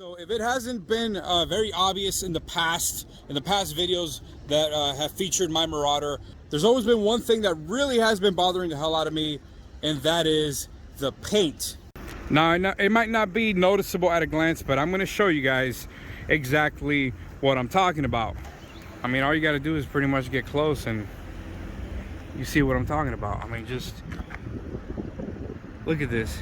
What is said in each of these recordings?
So if it hasn't been very obvious in the past videos that have featured my Marauder, there's always been one thing that really has been bothering the hell out of me, and that is the paint. Now, it might not be noticeable at a glance, but I'm going to show you guys exactly what I'm talking about. I mean, all you got to do is pretty much get close and you see what I'm talking about. I mean, just look at this.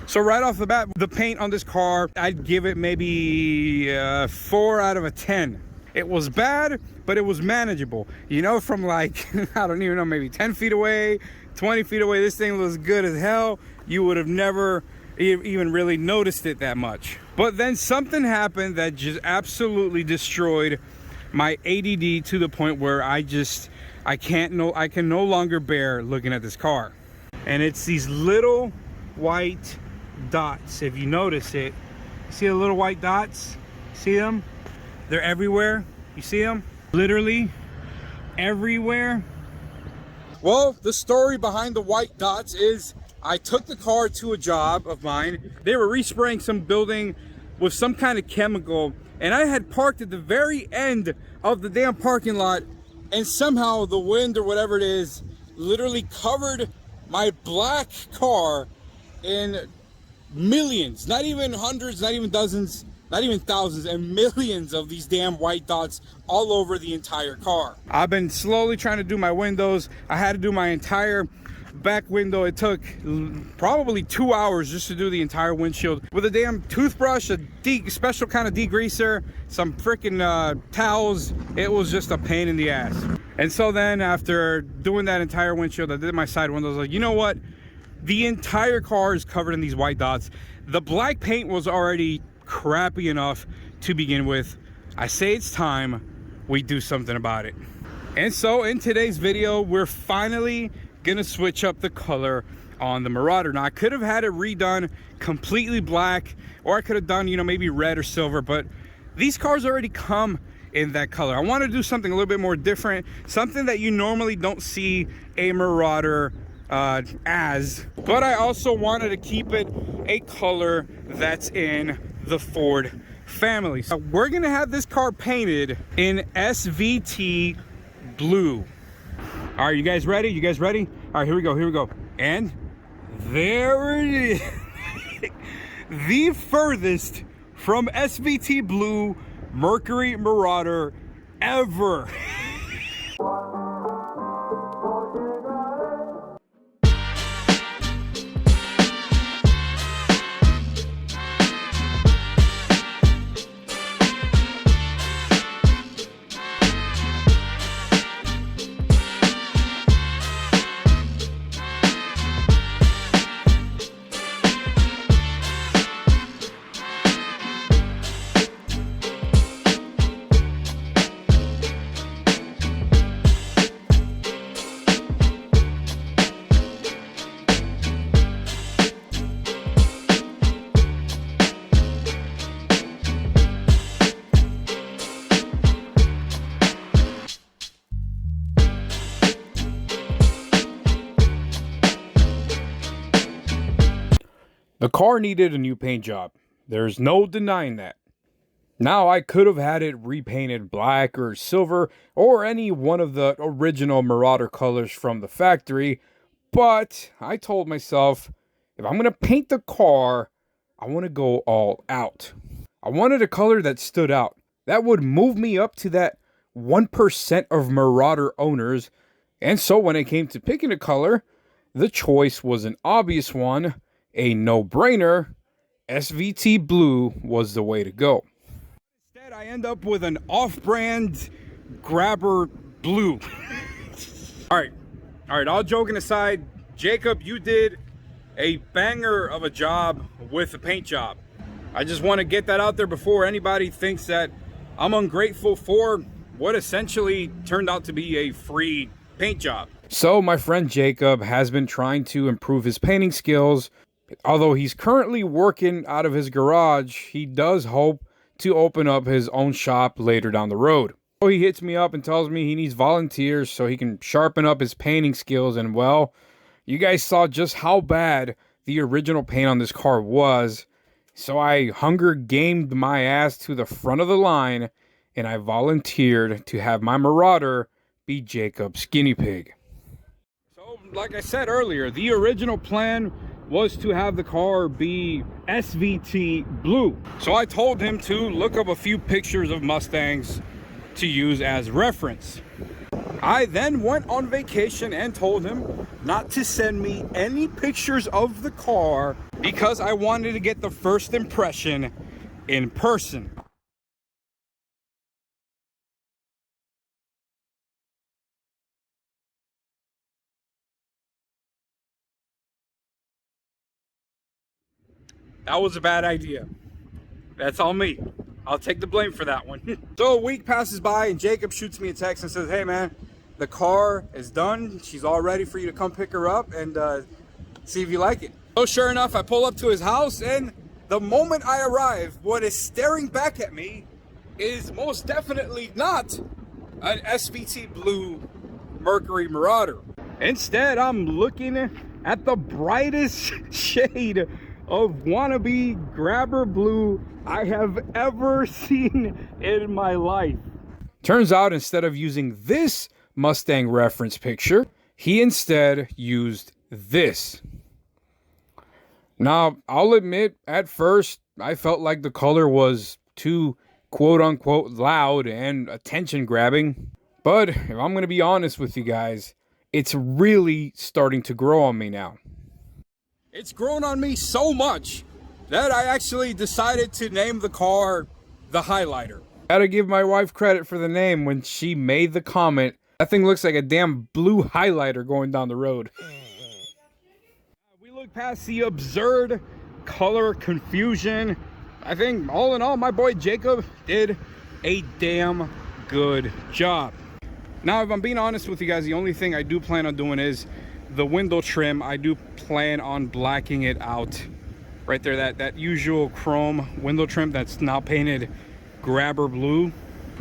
So right off the bat, the paint on this car, I'd give it maybe 4 out of 10. It was bad, but it was manageable. You know, from like, I don't even know, maybe 10 feet away, 20 feet away, this thing was good as hell. You would have never even really noticed it that much. But then something happened that just absolutely destroyed my ADD to the point where I can no longer bear looking at this car. And it's these little white dots. If you notice it, see the little white dots? See them? They're everywhere. You see them? Literally everywhere. Well, the story behind the white dots is I took the car to a job of mine. They were respraying some building with some kind of chemical, and I had parked at the very end of the damn parking lot, and somehow the wind or whatever it is literally covered my black car in millions, not even hundreds, not even dozens, not even thousands, and millions of these damn white dots all over the entire car. I've been slowly trying to do my windows. I had to do my entire back window. It took probably 2 hours just to do the entire windshield with a damn toothbrush, a special kind of degreaser, some freaking towels. It was just a pain in the ass. And so then after doing that entire windshield, I did my side windows. Like, you know what? The entire car is covered in these white dots. The black paint was already crappy enough to begin with. I say it's time we do something about it. And so in today's video, we're finally gonna switch up the color on the Marauder. Now, I could have had it redone completely black, or I could have done, you know, maybe red or silver, but these cars already come in that color. I want to do something a little bit more different, something that you normally don't see a Marauder but I also wanted to keep it a color that's in the Ford family. So we're gonna have this car painted in SVT blue. All right, you guys ready? You guys ready? All right, here we go, here we go. And there it is. The furthest from SVT blue Mercury Marauder ever. The car needed a new paint job. There's no denying that. Now, I could have had it repainted black or silver or any one of the original Marauder colors from the factory, but I told myself, if I'm going to paint the car, I want to go all out. I wanted a color that stood out, that would move me up to that 1% of Marauder owners. And so when it came to picking a color, the choice was an obvious one. A no-brainer. SVT blue was the way to go. Instead, I end up with an off-brand grabber blue. All right, all joking aside, Jacob, you did a banger of a job with the paint job. I just want to get that out there before anybody thinks that I'm ungrateful for what essentially turned out to be a free paint job. So my friend Jacob has been trying to improve his painting skills. Although he's currently working out of his garage, he does hope to open up his own shop later down the road. So he hits me up and tells me he needs volunteers so he can sharpen up his painting skills. And well, you guys saw just how bad the original paint on this car was. So I Hunger Gamed my ass to the front of the line and I volunteered to have my Marauder be Jacob's guinea pig. So like I said earlier, the original plan was to have the car be SVT blue. So I told him to look up a few pictures of Mustangs to use as reference. I then went on vacation and told him not to send me any pictures of the car because I wanted to get the first impression in person. That was a bad idea. That's all me. I'll take the blame for that one. So a week passes by and Jacob shoots me a text and says, hey man, the car is done. She's all ready for you to come pick her up and see if you like it. So sure enough, I pull up to his house and the moment I arrive, what is staring back at me is most definitely not an SVT blue Mercury Marauder. Instead, I'm looking at the brightest shade of wannabe grabber blue I have ever seen in my life. Turns out instead of using this Mustang reference picture, he instead used this. Now, I'll admit, at first, I felt like the color was too quote-unquote loud and attention-grabbing. But if I'm going to be honest with you guys, it's really starting to grow on me now. It's grown on me so much that I actually decided to name the car the Highlighter. Gotta give my wife credit for the name when she made the comment, that thing looks like a damn blue highlighter going down the road. We look past the absurd color confusion. I think all in all, my boy Jacob did a damn good job. Now, if I'm being honest with you guys, the only thing I do plan on doing is the window trim. I do plan on blacking it out right there, that usual chrome window trim that's now painted grabber blue,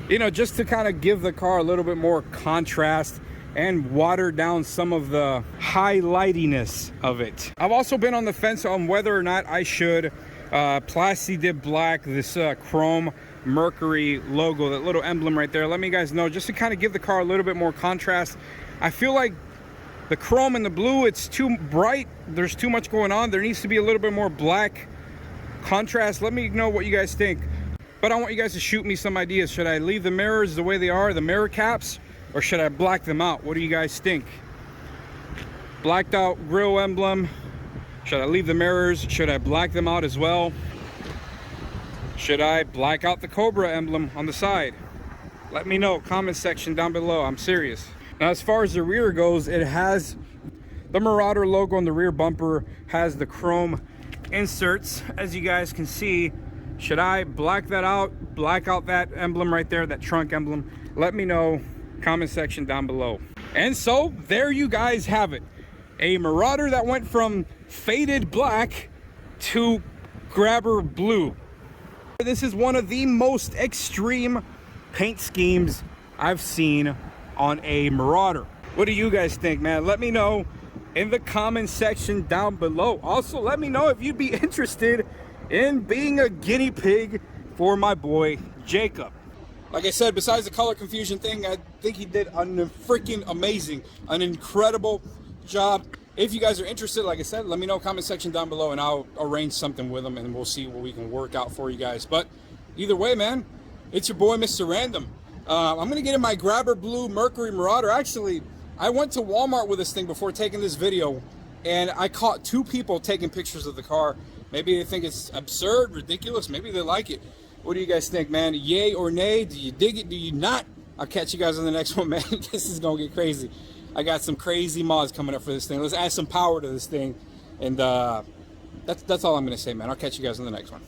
you know, just to kind of give the car a little bit more contrast and water down some of the highlightiness of it. I've also been on the fence on whether or not I should Plasti Dip black this chrome Mercury logo, that little emblem right there. Let me guys know, just to kind of give the car a little bit more contrast. I feel like the chrome and the blue, it's too bright. There's too much going on. There needs to be a little bit more black contrast. Let me know what you guys think. But I want you guys to shoot me some ideas. Should I leave the mirrors the way they are, the mirror caps, or should I black them out? What do you guys think? Blacked out grill emblem. Should I leave the mirrors? Should I black them out as well? Should I black out the Cobra emblem on the side? Let me know, comment section down below. I'm serious. Now, as far as the rear goes, it has the Marauder logo on the rear bumper, has the chrome inserts, as you guys can see. Should I black that out, black out that emblem right there, that trunk emblem? Let me know, comment section down below. And so there you guys have it, a Marauder that went from faded black to grabber blue. This is one of the most extreme paint schemes I've seen on a Marauder. What do you guys think, man? Let me know in the comment section down below. Also, let me know if you'd be interested in being a guinea pig for my boy Jacob. Like I said, besides the color confusion thing, I think he did a freaking amazing, an incredible job. If you guys are interested, like I said, let me know, comment section down below, and I'll arrange something with him and we'll see what we can work out for you guys. But either way, man, it's your boy Mr. Random. I'm gonna get in my grabber blue Mercury Marauder. Actually, I went to Walmart with this thing before taking this video, and I caught 2 people taking pictures of the car. Maybe they think it's absurd, ridiculous. Maybe they like it. What do you guys think, man? Yay or nay? Do you dig it? Do you not? I'll catch you guys on the next one, man. This is gonna get crazy. I got some crazy mods coming up for this thing. Let's add some power to this thing, and that's all I'm gonna say, man. I'll catch you guys on the next one.